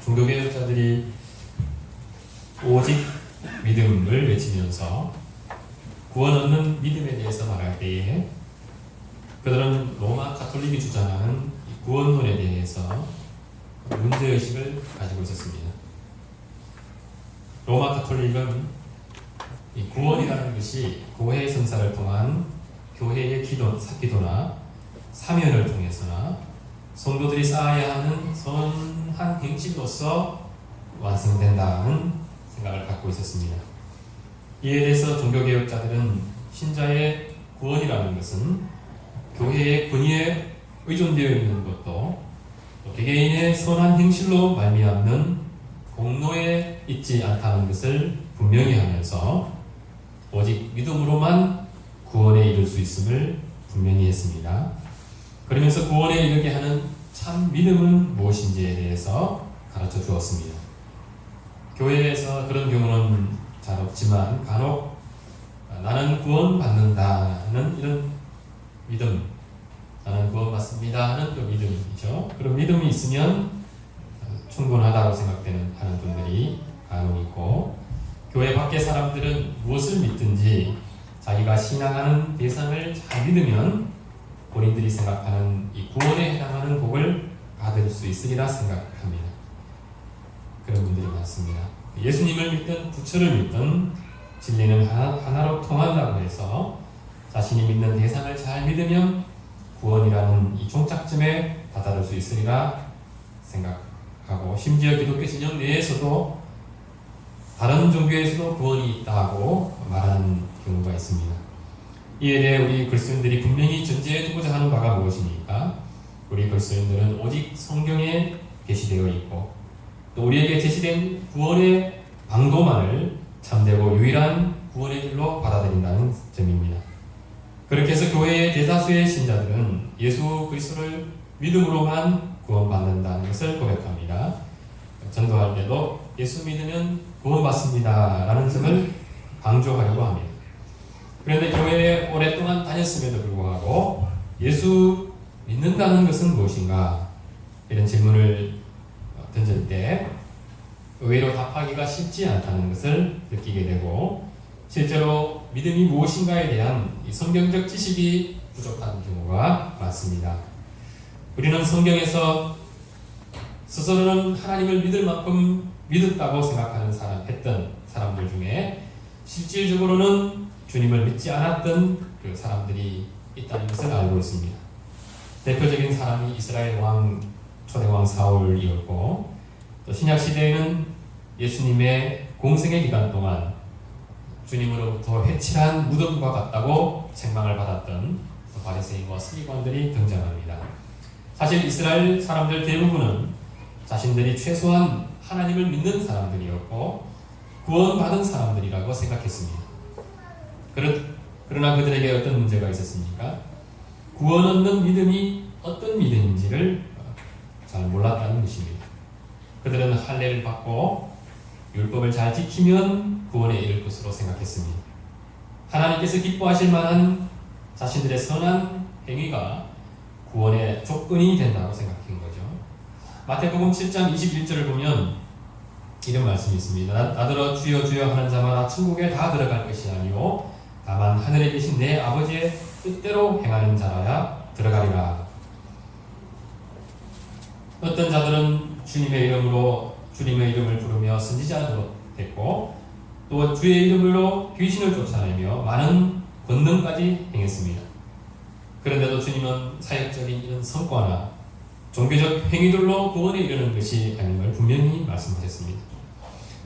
종교개혁자들이 오직 믿음을 외치면서 구원 얻는 믿음에 대해서 말할 때에 그들은 로마 가톨릭이 주장하는 구원론에 대해서 문제의식을 가지고 있었습니다. 로마 가톨릭은 이 구원이라는 것이 고해 성사를 통한 교회의 사기도나 사면을 통해서나 성도들이 쌓아야 하는 선한 행실로서 완성된다는 생각을 갖고 있었습니다. 이에 대해서 종교개혁자들은 신자의 구원이라는 것은 교회의 권위에 의존되어 있는 것도 또 개개인의 선한 행실로 말미암는 공로에 있지 않다는 것을 분명히 하면서 오직 믿음으로만 구원에 이를 수 있음을 분명히 했습니다. 그러면서 구원에 이르게 하는 참 믿음은 무엇인지에 대해서 가르쳐 주었습니다. 교회에서 그런 경우는 잘 없지만 간혹 나는 구원받는다는 이런 믿음, 나는 구원받습니다 하는 그 믿음이죠. 그런 믿음이 있으면 충분하다고 생각되는 하는 분들이 간혹 있고, 교회 밖의 사람들은 무엇을 믿든지 자기가 신앙하는 대상을 잘 믿으면 본인들이 생각하는 이 구원에 해당하는 복을 받을 수 있으리라 생각합니다. 그런 분들이 많습니다. 예수님을 믿든 부처를 믿든 진리는 하나로 통한다고 해서 자신이 믿는 대상을 잘 믿으면 구원이라는 이 종착점에 다다를 수 있으리라 생각하고, 심지어 기독교 진영 내에서도 다른 종교에서도 구원이 있다고 말하는 경우가 있습니다. 이에 대해 우리 그리스도인들이 분명히 전제해 두고자 하는 바가 무엇입니까? 우리 그리스도인들은 오직 성경에 게시되어 있고 또 우리에게 제시된 구원의 방도만을 참되고 유일한 구원의 길로 받아들인다는 점입니다. 그렇게 해서 교회의 대다수의 신자들은 예수 그리스도를 믿음으로만 구원받는다는 것을 고백합니다. 전도할 때도 예수 믿으면 구원받습니다 라는 점을 강조하려고 합니다. 그런데 교회에 오랫동안 다녔음에도 불구하고 예수 믿는다는 것은 무엇인가? 이런 질문을 던질 때 의외로 답하기가 쉽지 않다는 것을 느끼게 되고, 실제로 믿음이 무엇인가에 대한 성경적 지식이 부족한 경우가 많습니다. 우리는 성경에서 스스로는 하나님을 믿을 만큼 믿었다고 생각하는 했던 사람들 중에 실질적으로는 주님을 믿지 않았던 그 사람들이 있다는 것을 알고 있습니다. 대표적인 사람이 이스라엘 초대왕 사울이었고, 또 신약 시대에는 예수님의 공생의 기간 동안 주님으로부터 회칠한 무덤과 같다고 책망을 받았던 바리새인과 서기관들이 등장합니다. 사실 이스라엘 사람들 대부분은 자신들이 최소한 하나님을 믿는 사람들이었고 구원받은 사람들이라고 생각했습니다. 그러나 그들에게 어떤 문제가 있었습니까? 구원 얻는 믿음이 어떤 믿음인지를 잘 몰랐다는 것입니다. 그들은 할례를 받고 율법을 잘 지키면 구원에 이를 것으로 생각했습니다. 하나님께서 기뻐하실 만한 자신들의 선한 행위가 구원의 조건이 된다고 생각한 거죠. 마태복음 7장 21절을 보면 이런 말씀이 있습니다. 나더러 주여 주여 하는 자마다 천국에 다 들어갈 것이 아니요 다만 하늘에 계신 내 아버지의 뜻대로 행하는 자라야 들어가리라. 어떤 자들은 주님의 이름을 부르며 선지자도 됐고 또 주의 이름으로 귀신을 쫓아내며 많은 권능까지 행했습니다. 그런데도 주님은 사역적인 이런 성과나 종교적 행위들로 구원에 이르는 것이 아닌 걸 분명히 말씀하셨습니다.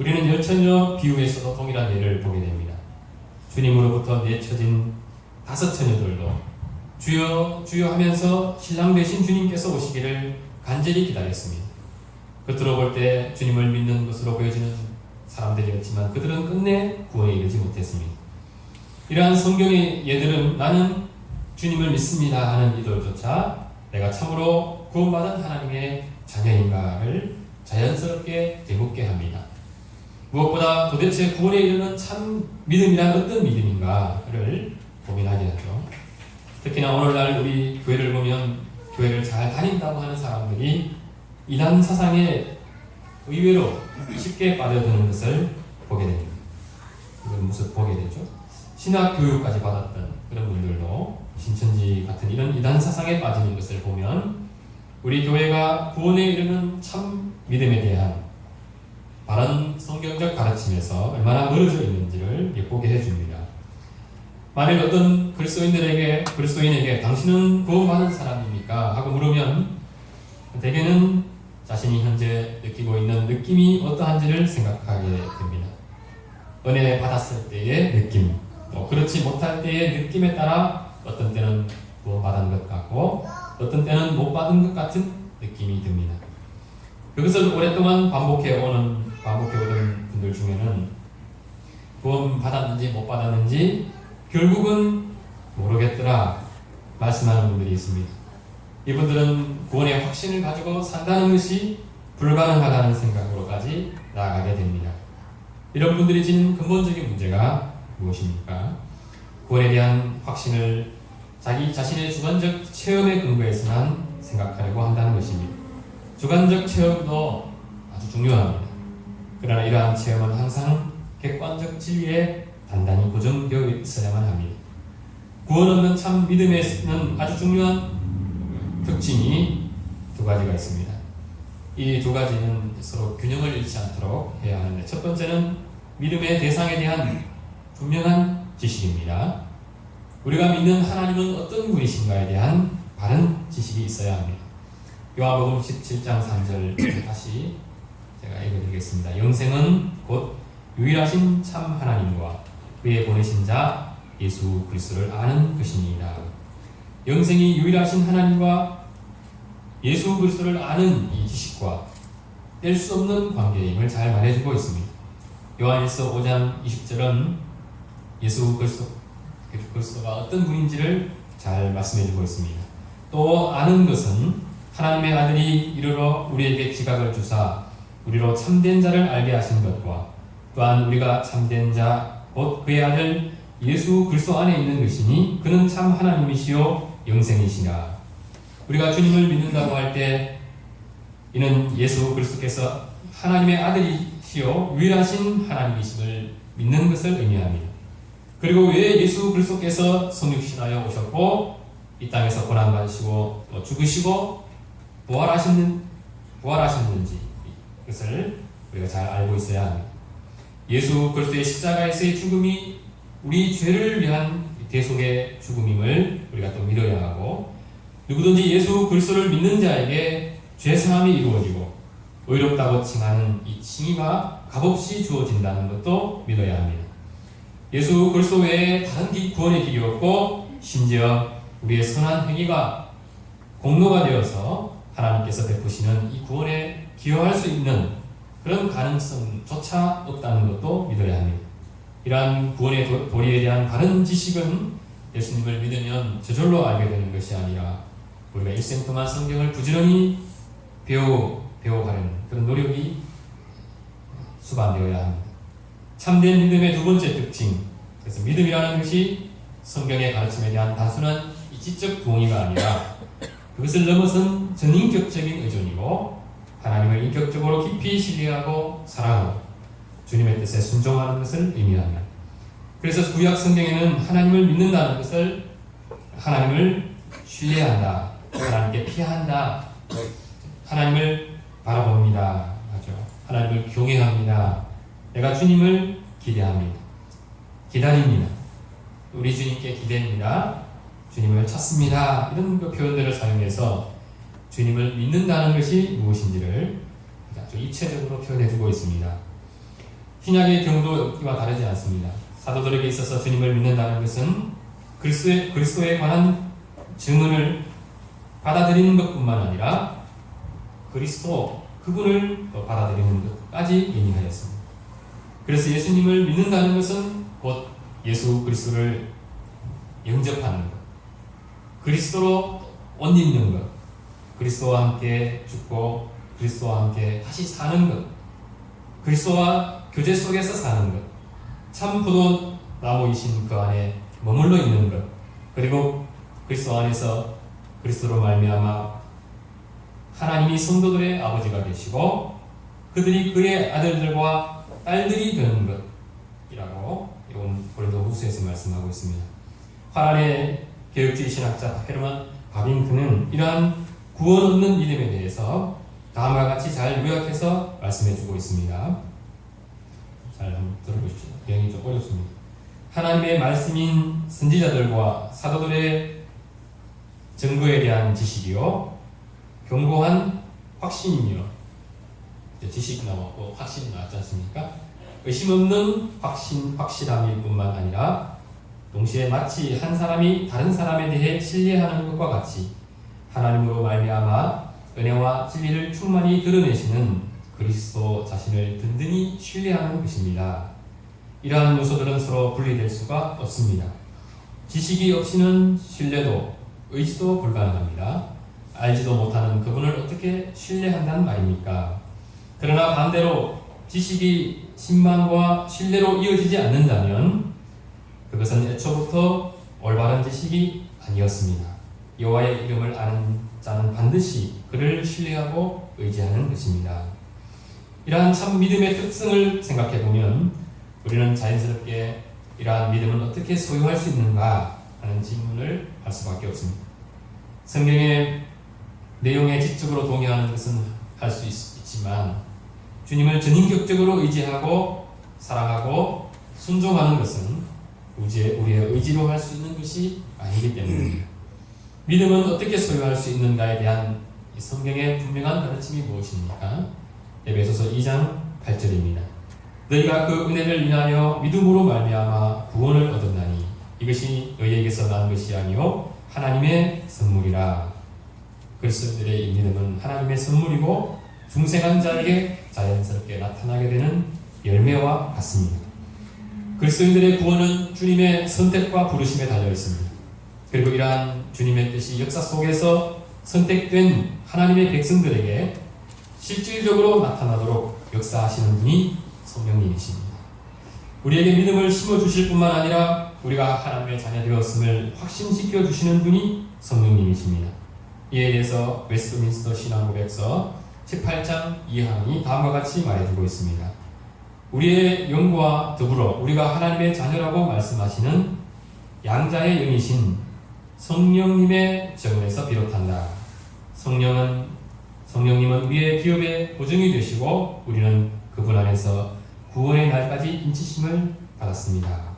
우리는 열처녀 비유에서도 동일한 예를 보게 됩니다. 주님으로부터 내쳐진 5 처녀들도 주여 주여 하면서 신랑 되신 주님께서 오시기를 간절히 기다렸습니다. 겉으로 볼 때 주님을 믿는 것으로 보여지는 사람들이었지만 그들은 끝내 구원에 이르지 못했습니다. 이러한 성경의 예들은 나는 주님을 믿습니다 하는 이들조차 내가 참으로 구원받은 하나님의 자녀인가를 자연스럽게 되묻게 합니다. 무엇보다 도대체 구원에 이르는 참 믿음이란 어떤 믿음인가를 고민하게 하죠. 특히나 오늘날 우리 교회를 보면 교회를 잘 다닌다고 하는 사람들이 이단 사상에 의외로 쉽게 빠져드는 것을 보게 됩니다. 이건 무슨 보게 되죠? 신학 교육까지 받았던 그런 분들도 신천지 같은 이런 이단 사상에 빠지는 것을 보면 우리 교회가 구원에 이르는 참 믿음에 대한 바른 성경적 가르침에서 얼마나 멀어져 있는지를 엿보게 해줍니다. 만일 어떤 그리스도인에게 당신은 구원받은 사람입니까? 하고 물으면 대개는 자신이 현재 느끼고 있는 느낌이 어떠한지를 생각하게 됩니다. 은혜 받았을 때의 느낌, 또 그렇지 못할 때의 느낌에 따라 어떤 때는 구원받은 것 같고 어떤 때는 못 받은 것 같은 느낌이 듭니다. 그것을 오랫동안 반복해 오던 분들 중에는 구원 받았는지 못 받았는지 결국은 모르겠더라 말씀하는 분들이 있습니다. 이분들은 구원의 확신을 가지고 산다는 것이 불가능하다는 생각으로까지 나아가게 됩니다. 이런 분들이 지닌 근본적인 문제가 무엇입니까? 구원에 대한 확신을 자기 자신의 주관적 체험에 근거해서만 생각하려고 한다는 것입니다. 주관적 체험도 아주 중요합니다. 그러나 이러한 체험은 항상 객관적 진리에 단단히 고정되어 있어야만 합니다. 구원 없는 참 믿음에는 아주 중요한 특징이 두 가지가 있습니다. 이 두 가지는 서로 균형을 잃지 않도록 해야 하는데, 첫 번째는 믿음의 대상에 대한 분명한 지식입니다. 우리가 믿는 하나님은 어떤 분이신가에 대한 바른 지식이 있어야 합니다. 요한복음 17장 3절 다시 제가 읽어드리겠습니다. 영생은 곧 유일하신 참 하나님과 그의 보내신 자 예수 그리스도를 아는 것입니다. 영생이 유일하신 하나님과 예수 그리스도를 아는 이 지식과 뗄 수 없는 관계임을 잘 말해주고 있습니다. 요한일서 5장 20절은 예수 그리스도가 어떤 분인지를 잘 말씀해주고 있습니다. 또 아는 것은 하나님의 아들이 이르러 우리에게 지각을 주사 우리로 참된 자를 알게 하신 것과 또한 우리가 참된 자 곧 그의 아들 예수 그리스도 안에 있는 것이니 그는 참 하나님이시요 영생이시라. 우리가 주님을 믿는다고 할 때 이는 예수 그리스도께서 하나님의 아들이시요 유일하신 하나님이심을 믿는 것을 의미합니다. 그리고 왜 예수 그리스도께서 성육신하여 오셨고 이 땅에서 고난받으시고 죽으시고 부활하셨는지 그것을 우리가 잘 알고 있어야 합니다. 예수 그리스도의 십자가에서의 죽음이 우리 죄를 위한 대속의 죽음임을 우리가 또 믿어야 하고, 누구든지 예수 그리스도를 믿는 자에게 죄사함이 이루어지고 의롭다고 칭하는 이 칭의가 값없이 주어진다는 것도 믿어야 합니다. 예수 그리스도 외에 다른 구원의 길이 없고, 심지어 우리의 선한 행위가 공로가 되어서 하나님께서 베푸시는 이 구원에 기여할 수 있는 그런 가능성조차 없다는 것도 믿어야 합니다. 이러한 구원의 도리에 대한 바른 지식은 예수님을 믿으면 저절로 알게 되는 것이 아니라 우리가 일생 동안 성경을 부지런히 배워가는 그런 노력이 수반되어야 합니다. 참된 믿음의 두 번째 특징, 그래서 믿음이라는 것이 성경의 가르침에 대한 단순한 이치적 동의가 아니라 그것을 넘어선 전인격적인 의존이고 하나님을 인격적으로 깊이 신뢰하고 사랑하고 주님의 뜻에 순종하는 것을 의미합니다. 그래서 구약 성경에는 하나님을 믿는다는 것을 하나님을 신뢰한다, 하나님께 피한다, 하나님을 바라봅니다, 하나님을 경외합니다, 내가 주님을 기대합니다, 기다립니다, 우리 주님께 기대합니다, 주님을 찾습니다, 이런 표현들을 사용해서 주님을 믿는다는 것이 무엇인지를 아주 입체적으로 표현해주고 있습니다. 신약의 경우도 이와 다르지 않습니다. 사도들에게 있어서 주님을 믿는다는 것은 그리스도에 관한 증언을 받아들이는 것뿐만 아니라 그리스도 그분을 받아들이는 것까지 의미하였습니다. 그래서 예수님을 믿는다는 것은 곧 예수 그리스도를 영접하는 것, 그리스도로 옷 입는 것, 그리스도와 함께 죽고 그리스도와 함께 다시 사는 것, 그리스도와 교제 속에서 사는 것, 참 포도나무이신 그 안에 머물러 있는 것, 그리고 그리스도 안에서 그리스도로 말미암아 하나님이 성도들의 아버지가 되시고 그들이 그의 아들들과 딸들이 되는 것이라고 고린도후서에서 말씀하고 있습니다. 화란의 개혁주의 신학자 헤르만 바빙크는 이러한 구원 없는 믿음에 대해서 다음과 같이 잘 요약해서 말씀해주고 있습니다. 잘 한번 들어보십시오. 내용이 좀 어렵습니다. 하나님의 말씀인 선지자들과 사도들의 증거에 대한 지식이요, 견고한 확신이며, 지식 나왔고 확신이 나왔지 않습니까? 의심 없는 확실함일 뿐만 아니라 동시에 마치 한 사람이 다른 사람에 대해 신뢰하는 것과 같이 하나님으로 말미암아 은혜와 진리를 충만히 드러내시는 그리스도 자신을 든든히 신뢰하는 것입니다. 이러한 요소들은 서로 분리될 수가 없습니다. 지식이 없이는 신뢰도, 의지도 불가능합니다. 알지도 못하는 그분을 어떻게 신뢰한다는 말입니까? 그러나 반대로 지식이 신망과 신뢰로 이어지지 않는다면 그것은 애초부터 올바른 지식이 아니었습니다. 여호와의 이름을 아는 자는 반드시 그를 신뢰하고 의지하는 것입니다. 이러한 참 믿음의 특성을 생각해보면 우리는 자연스럽게 이러한 믿음은 어떻게 소유할 수 있는가 하는 질문을 할 수밖에 없습니다. 성경의 내용에 지적으로 동의하는 것은 할 수 있지만 주님을 전인격적으로 의지하고 사랑하고 순종하는 것은 우리의 의지로 할 수 있는 것이 아니기 때문입니다. 믿음은 어떻게 소유할 수 있는가에 대한 성경의 분명한 가르침이 무엇입니까? 에베소서 2장 8절입니다. 너희가 그 은혜를 인하여 믿음으로 말미암아 구원을 얻었나니 이것이 너희에게서 난 것이 아니요 하나님의 선물이라. 그리스도인들의 이 믿음은 하나님의 선물이고 중생한 자에게 자연스럽게 나타나게 되는 열매와 같습니다. 그리스도인들의 구원은 주님의 선택과 부르심에 달려 있습니다. 그리고 이러한 주님의 뜻이 역사 속에서 선택된 하나님의 백성들에게 실질적으로 나타나도록 역사하시는 분이 성령님이십니다. 우리에게 믿음을 심어주실 뿐만 아니라 우리가 하나님의 자녀 되었음을 확신시켜 주시는 분이 성령님이십니다. 이에 대해서 웨스트민스터 신앙고백서 18장 2항이 다음과 같이 말해주고 있습니다. 우리의 영과 더불어 우리가 하나님의 자녀라고 말씀하시는 양자의 영이신 성령님의 증언에서 비롯한다. 성령님은 우리의 기업의 보증이 되시고 우리는 그분 안에서 구원의 날까지 인치심을 받았습니다.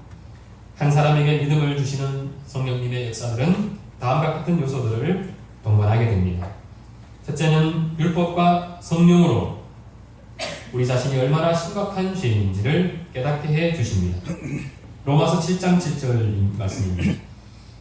한 사람에게 믿음을 주시는 성령님의 역사들은 다음과 같은 요소들을 동반하게 됩니다. 첫째는 율법과 성령으로 우리 자신이 얼마나 심각한 죄인인지를 깨닫게 해 주십니다. 로마서 7장 7절 말씀입니다.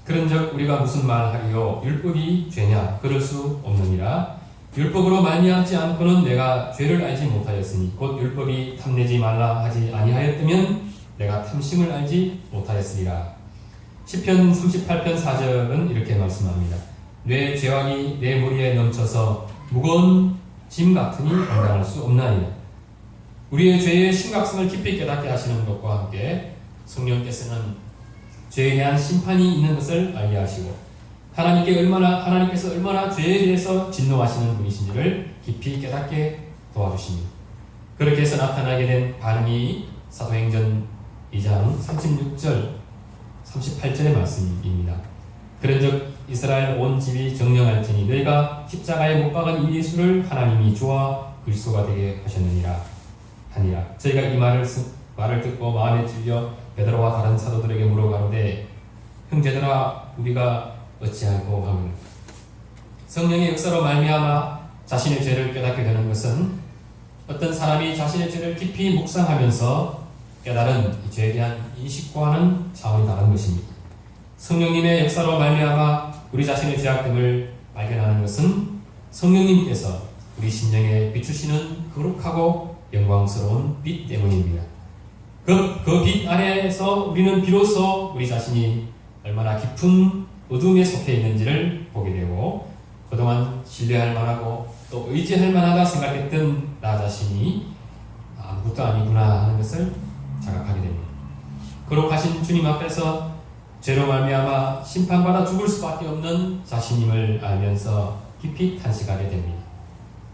그런즉 우리가 무슨 말하리요 율법이 죄냐 그럴 수 없느니라. 율법으로 말미암지 않고는 내가 죄를 알지 못하였으니 곧 율법이 탐내지 말라 하지 아니하였다면 내가 탐심을 알지 못하였으리라. 시편 38편 4절은 이렇게 말씀합니다. 내 죄악이 내 머리에 넘쳐서 무거운 짐 같으니 감당할 수 없나이다. 우리의 죄의 심각성을 깊이 깨닫게 하시는 것과 함께 성령께서는 죄에 대한 심판이 있는 것을 알게 하시고 하나님께서 얼마나 죄에 대해서 진노하시는 분이신지를 깊이 깨닫게 도와주십니다. 그렇게 해서 나타나게 된 반응이 사도행전 2장 36절 38절의 말씀입니다. 그런즉 이스라엘 온 집이 정령할지니 너희가 십자가에 못 박은 이 예수를 하나님이 주와 그리스도가 되게 하셨느니라 하니라. 저희가 이 말을 듣고 마음에 찔려 베드로와 다른 사도들에게 물어가는데 형제들아 우리가 어찌하고 하면 성령의 역사로 말미암아 자신의 죄를 깨닫게 되는 것은 어떤 사람이 자신의 죄를 깊이 묵상하면서 깨달은 이 죄에 대한 인식과는 차원이 다른 것입니다. 성령님의 역사로 말미암아 우리 자신의 죄악됨을 발견하는 것은 성령님께서 우리 심령에 비추시는 거룩하고 영광스러운 빛 때문입니다. 그 빛 안에서 우리는 비로소 우리 자신이 얼마나 깊은 어둠에 속해 있는지를 보게 되고 그동안 신뢰할 만하고 또 의지할 만하다 생각했던 나 자신이 아무것도 아니구나 하는 것을 자각하게 됩니다. 거룩하신 주님 앞에서 죄로 말미암아 심판받아 죽을 수밖에 없는 자신임을 알면서 깊이 탄식하게 됩니다.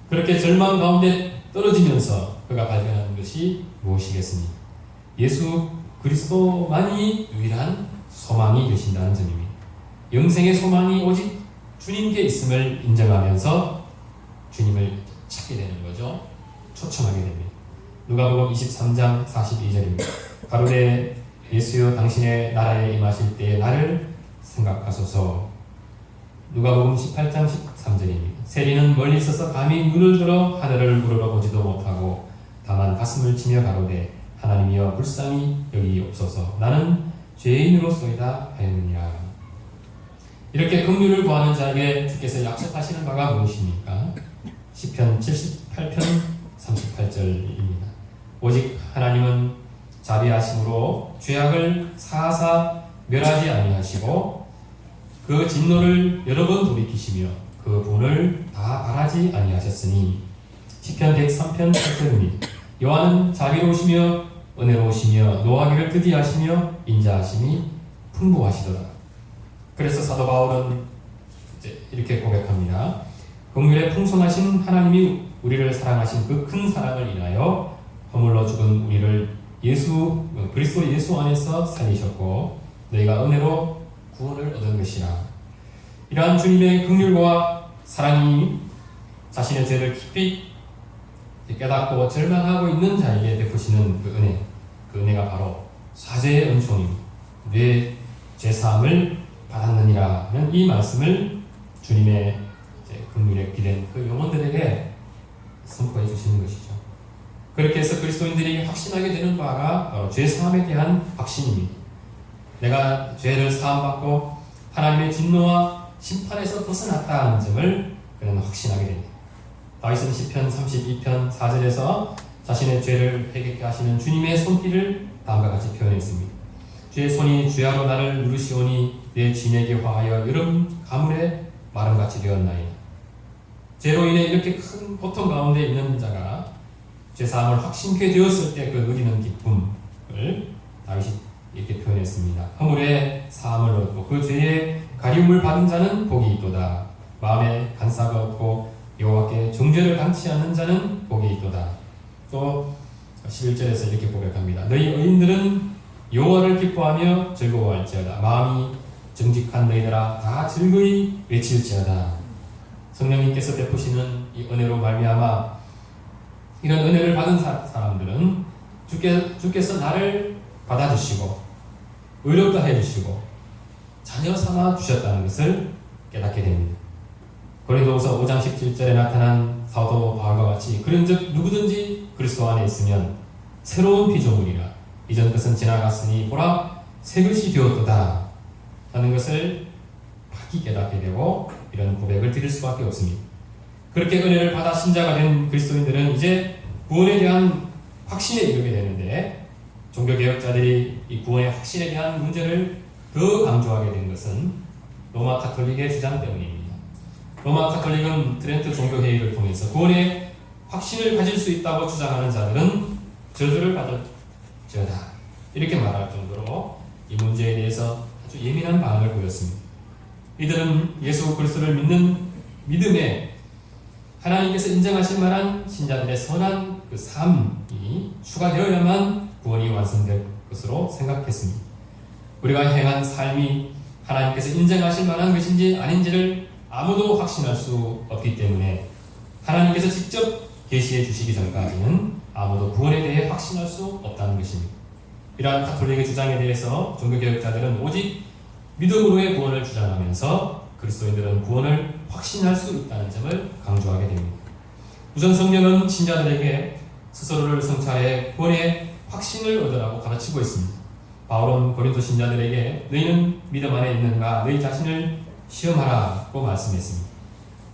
그렇게 절망 가운데 떨어지면서 그가 발견하는 것이 무엇이겠습니까? 예수 그리스도만이 유일한 소망이 되신다는 점입니다. 영생의 소망이 오직 주님께 있음을 인정하면서 주님을 찾게 되는 거죠. 초청하게 됩니다. 누가복음 23장 42절입니다. 가로되 예수여 당신의 나라에 임하실 때에 나를 생각하소서. 누가복음 18장 13절입니다. 세리는 멀리 있어서 감히 눈을 들어 하늘을 우러러보지도 못하고 다만 가슴을 치며 가로되 하나님이여 불쌍히 여기옵소서. 나는 죄인으로소이다 하였느니라. 이렇게 긍휼을 구하는 자에게 주께서 약속하시는 바가 무엇입니까? 시편 78편 38절입니다. 오직 하나님은 자비하심으로 죄악을 사하사 멸하지 아니하시고 그 진노를 여러 번 돌이키시며 그 분을 다 바라지 아니하셨으니. 시편 103편 8절입니다. 여호와는 자비로우시며 은혜로우시며 노하기를 드디하시며 인자하심이 풍부하시더라. 그래서 사도 바울은 이렇게 고백합니다. 긍휼에 풍성하신 하나님이 우리를 사랑하신 그 큰 사랑을 인하여 허물러 죽은 우리를 그리스도 예수 안에서 살리셨고 너희가 은혜로 구원을 얻은 것이라. 이러한 주님의 긍휼과 사랑이 자신의 죄를 깊이 깨닫고 절망하고 있는 자에게 베푸시는 그 은혜가 바로 사죄의 은총입니다. 내 죄사함을 받았느니라는 이 말씀을 주님의 긍휼에 기댄 그 영혼들에게 선포해 주시는 것이죠. 그렇게 해서 그리스도인들이 확신하게 되는 바가 바로 죄사함에 대한 확신입니다. 내가 죄를 사함받고 하나님의 진노와 심판에서 벗어났다는 점을 그는 확신하게 됩니다. 다윗은 시편 32편 4절에서 자신의 죄를 회개케 하시는 주님의 손길을 다음과 같이 표현했습니다. 주의 손이 주야로 나를 누르시오니 내 진에게 화하여 여름 가물에 마름같이 되었나이다. 죄로 인해 이렇게 큰 고통 가운데 있는 자가 죄사함을 확신케 되었을 때 그 누리는 기쁨을 다윗이 이렇게 표현했습니다. 허물에 사함을 얻고 그 죄의 가리움을 받은 자는 복이 있도다. 마음에 간사가 없고 여호와께 정죄를 당치 않는 자는 복이 있도다. 또 11절에서 이렇게 고백합니다. 너희 의인들은 여호와를 기뻐하며 즐거워할지어다. 마음이 정직한 너희들아 다 즐거이 외칠지어다. 성령님께서 베푸시는 이 은혜로 말미암아 이런 은혜를 받은 사람들은 주께서 나를 받아주시고 의롭다 해주시고 자녀 삼아 주셨다는 것을 깨닫게 됩니다. 고린도후서 5장 17절에 나타난 사도 바울과 같이 그런즉 누구든지 그리스도 안에 있으면 새로운 피조물이라 이전 것은 지나갔으니 보라 새 것이 되었도다 하는 것을 밝히 깨닫게 되고 이런 고백을 드릴 수밖에 없습니다. 그렇게 은혜를 받아 신자가 된 그리스도인들은 이제 구원에 대한 확신에 이르게 되는데 종교개혁자들이 이 구원의 확신에 대한 문제를 더 강조하게 된 것은 로마 가톨릭의 주장 때문입니다. 로마 가톨릭은 트렌트 종교회의를 통해서 구원의 확신을 가질 수 있다고 주장하는 자들은 저주를 받을지어다 이렇게 말할 정도로 이 문제에 대해서 아주 예민한 반응을 보였습니다. 이들은 예수 그리스도를 믿는 믿음에 하나님께서 인정하실 만한 신자들의 선한 그 삶이 추가되어야만 구원이 완성될 것으로 생각했습니다. 우리가 행한 삶이 하나님께서 인정하실 만한 것인지 아닌지를 아무도 확신할 수 없기 때문에 하나님께서 직접 계시해 주시기 전까지는 아무도 구원에 대해 확신할 수 없다는 것입니다. 이러한 가톨릭의 주장에 대해서 종교개혁자들은 오직 믿음으로의 구원을 주장하면서 그리스도인들은 구원을 확신할 수 있다는 점을 강조하게 됩니다. 우선 성령은 신자들에게 스스로를 성찰해 구원의 확신을 얻으라고 가르치고 있습니다. 바울은 고린도 신자들에게 너희는 믿음 안에 있는가 너희 자신을 시험하라고 말씀했습니다.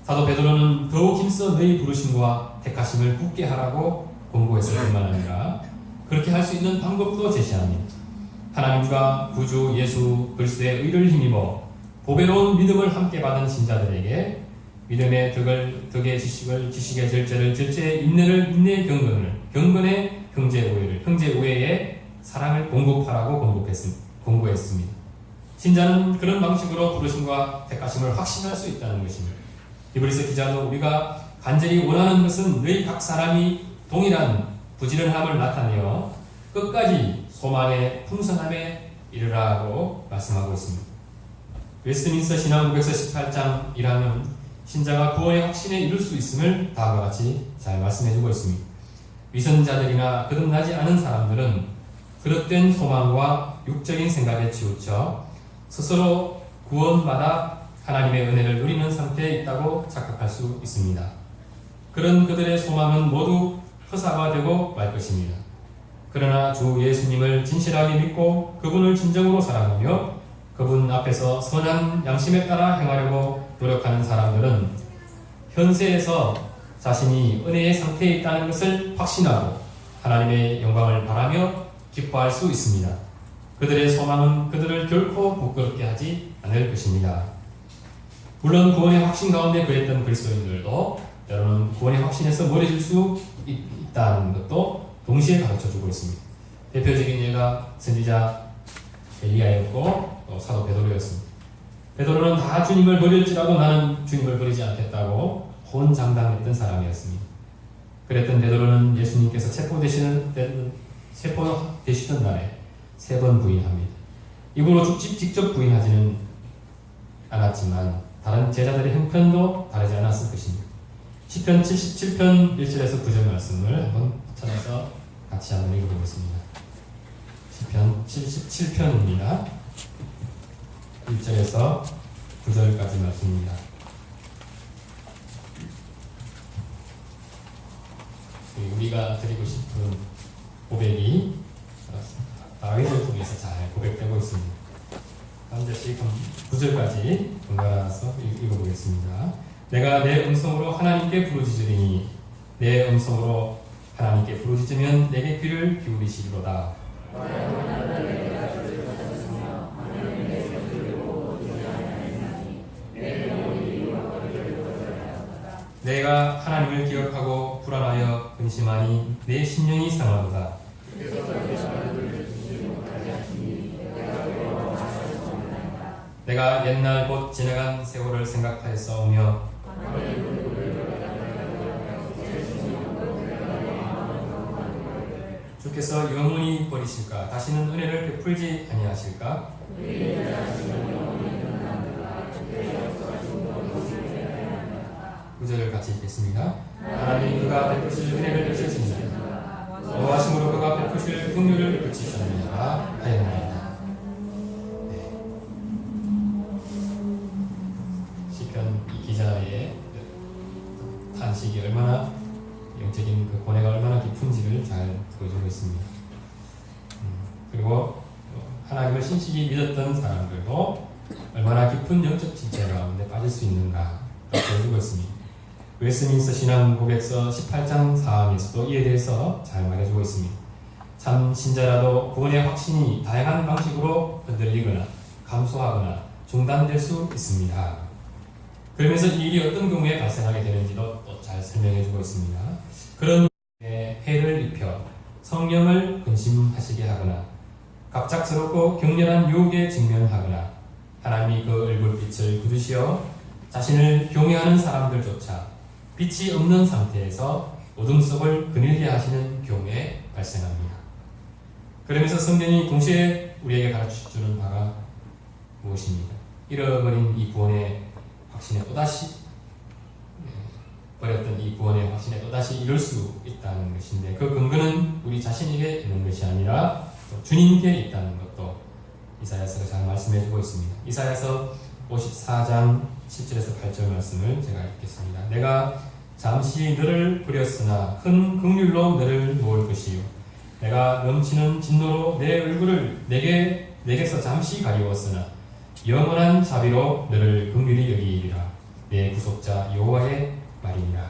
사도 베드로는 더욱 힘써 너희 부르심과 택하심을 굳게 하라고 권고했을 뿐만 아니라 그렇게 할 수 있는 방법도 제시합니다. 하나님과 구주 예수 그리스도의 의를 힘입어 보배로운 믿음을 함께 받은 신자들에게 믿음의 덕의 지식의 절제를 절제의 인내를 인내의 경건의 형제 우애를 형제 우애의 사랑을 공급하라고 권고했습니다. 신자는 그런 방식으로 부르심과 택하심을 확신할 수 있다는 것입니다. 히브리서 기자도 우리가 간절히 원하는 것은 너희 각 사람이 동일한 부지런함을 나타내어 끝까지 소망의 풍성함에 이르라고 말씀하고 있습니다. 웨스트민스터 신앙고백서 18장 1항은 신자가 구원의 확신에 이룰 수 있음을 다음과 같이 잘 말씀해주고 있습니다. 위선자들이나 거듭나지 않은 사람들은 그릇된 소망과 육적인 생각에 치우쳐 스스로 구원받아 하나님의 은혜를 누리는 상태에 있다고 착각할 수 있습니다. 그런 그들의 소망은 모두 허사가 되고 말 것입니다. 그러나 주 예수님을 진실하게 믿고 그분을 진정으로 사랑하며 그분 앞에서 선한 양심에 따라 행하려고 노력하는 사람들은 현세에서 자신이 은혜의 상태에 있다는 것을 확신하고 하나님의 영광을 바라며 기뻐할 수 있습니다. 그들의 소망은 그들을 결코 부끄럽게 하지 않을 것입니다. 물론 구원의 확신 가운데 그랬던 그리스도인들도 때로는 구원의 확신에서 멀어질 수 있다는 것도 동시에 가르쳐주고 있습니다. 대표적인 예가 선지자 엘리야였고 또 사도 베드로였습니다. 베드로는 다 주님을 버릴지라도 나는 주님을 버리지 않겠다고 혼장담했던 사람이었습니다. 그랬던 베드로는 예수님께서 체포되시던 날에 3번 부인합니다. 입으로 직접 부인하지는 않았지만 다른 제자들의 형편도 다르지 않았을 것입니다. 시편 77편 1절에서 9절 말씀을 한번 찾아서 같이 한번 읽어보겠습니다. 시편 77편입니다. 1절에서 9절까지 말씀입니다. 우리가 드리고 싶은 고백이 다윗을 통해서 잘 고백되고 있습니다. 한 절씩 9절까지 번갈아서 읽어보겠습니다. 내가 내 음성으로 하나님께 부르짖으리니 내 음성으로 하나님께 부르짖으면 내게 귀를 기울이시리로다. 내가 하나님을 기억하고 불안하여 근심하니 내 심령이 상하도다. 내가 옛날 곧 지나간 세월을 생각하였사오며 주께서 영원히 버리실까? 다시는 은혜를 베풀지 아니하실까? 9절을 같이 읽겠습니다. 하나님 그가 베푸실 은혜를 베푸시니라. 노하심으로 그가 베푸실 긍휼을 베푸시느니라 하였나이다. 시편 이 기자의 탄식이 얼마나 영적인 그 고뇌가 얼마나 깊은지를 잘 보여주고 있습니다. 그리고 하나님을 신실히 믿었던 사람들도 얼마나 깊은 영적 진짜 가운데 빠질 수 있는가 보여주고 있습니다. 웨스민스터 신앙 고백서 18장 4항에서도 이에 대해서 잘 말해주고 있습니다. 참 신자라도 구원의 확신이 다양한 방식으로 흔들리거나 감소하거나 중단될 수 있습니다. 그러면서 이 일이 어떤 경우에 발생하게 되는지도 또 잘 설명해주고 있습니다. 그런 해를 입혀 성령을 근심하시게 하거나 갑작스럽고 격렬한 유혹에 직면하거나 하나님이 그 얼굴빛을 굳으시어 자신을 경외하는 사람들조차 빛이 없는 상태에서 어둠 속을 그늘게 하시는 경우에 발생합니다. 그러면서 성경이 동시에 우리에게 가르쳐주는 바가 무엇입니까? 잃어버린 이 구원의 확신에 또다시 버렸던 이 구원의 확신에 또다시 이룰 수 있다는 것인데 그 근거는 우리 자신에게 있는 것이 아니라 주님께 있다는 것도 이사야서가 잘 말씀해주고 있습니다. 이사야서 54장 7절에서 8절 말씀을 제가 읽겠습니다. 내가 잠시 너를 버렸으나 큰 긍휼로 너를 모을 것이요 내가 넘치는 진노로 내 얼굴을 내게서 잠시 가리웠으나 영원한 자비로 너를 긍휼히 여기리라. 내 구속자 여호와의 말이니라.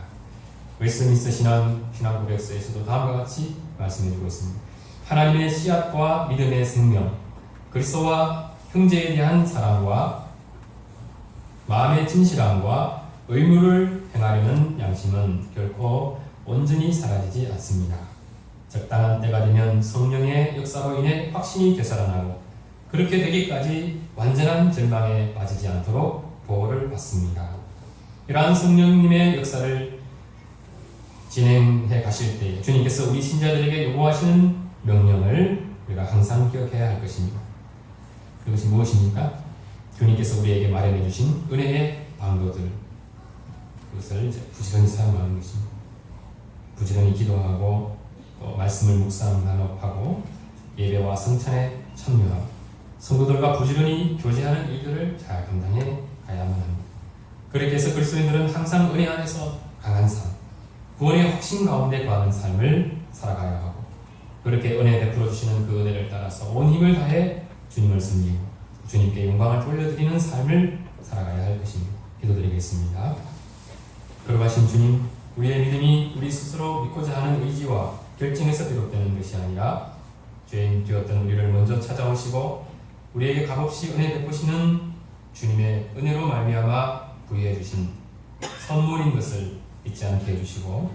웨스민스터 신앙 고백서에서도 다음과 같이 말씀해주고 있습니다. 하나님의 씨앗과 믿음의 생명, 그리스도와 형제에 대한 사랑과 마음의 진실함과 의무를 행하려는 양심은 결코 온전히 사라지지 않습니다. 적당한 때가 되면 성령의 역사로 인해 확신이 되살아나고 그렇게 되기까지 완전한 절망에 빠지지 않도록 보호를 받습니다. 이러한 성령님의 역사를 진행해 가실 때 주님께서 우리 신자들에게 요구하시는 명령을 우리가 항상 기억해야 할 것입니다. 그것이 무엇입니까? 주님께서 우리에게 마련해 주신 은혜의 방도들, 그것을 이제 부지런히 사용하는 것입니다. 부지런히 기도하고 또 말씀을 묵상하고 예배와 성찬에 참여하고 성도들과 부지런히 교제하는 일들을 잘 감당해 가야만 합니다. 그렇게 해서 그리스도인들은 항상 은혜 안에서 강한 삶, 구원의 확신 가운데 거하는 삶을 살아가야 하고, 그렇게 은혜 베풀어 주시는 그 은혜를 따라서 온 힘을 다해 주님을 섬기고 주님께 영광을 돌려드리는 삶을 살아가야 할 것입니다. 기도드리겠습니다. 거룩하신 주님, 우리의 믿음이 우리 스스로 믿고자 하는 의지와 결정에서 비롯되는 것이 아니라 죄인 되었던 우리를 먼저 찾아오시고 우리에게 값없이 은혜 베푸시는 주님의 은혜로 말미암아 부여해 주신 선물인 것을 잊지 않게 해주시고,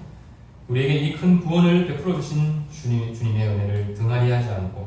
우리에게 이 큰 구원을 베풀어 주신 주님의 은혜를 등한히 하지 않고